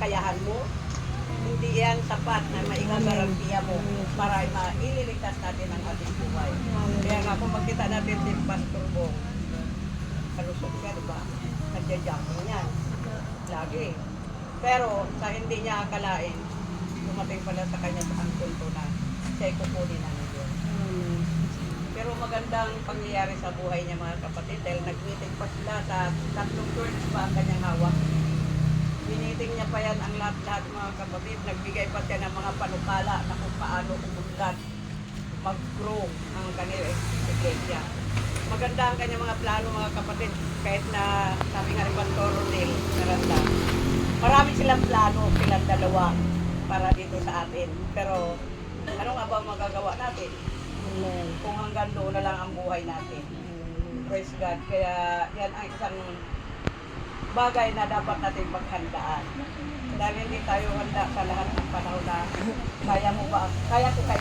kakayahan mo, hindi yan sapat na maigagarantiya mo para maililigtas natin ang ating buhay. Kaya nga kung makita natin si Pastor Bong, kalusot siya, diba? Nagja-jumping yan. Lagi. Pero sa hindi niya akalain, dumating pala sa kanya ang punto na siya'y kukunin na niyo. Pero magandang pangyayari sa buhay niya mga kapatid dahil nag-meeting pa sila sa tatlong church pa ang kanyang hawak. Biniting niya pa yan ang lahat-lahat mga kapatid. Nagbigay pa siya ng mga panukala na kung paano umunlad, mag-grow ang kanyang iglesia. Maganda ang kanyang mga plano mga kapatid. Kahit na sabi nga ni Pastor Rodel Naranda, marami silang plano, silang dalawa para dito sa atin. Pero ano nga ba ang magagawa natin? Kung hanggang doon na lang ang buhay natin. Praise God. Kaya yan ang isang bagay na dapat natin paghandaan. Dahil hindi tayo handa sa lahat ng panahon na kaya mo ba? Kaya ko kayo.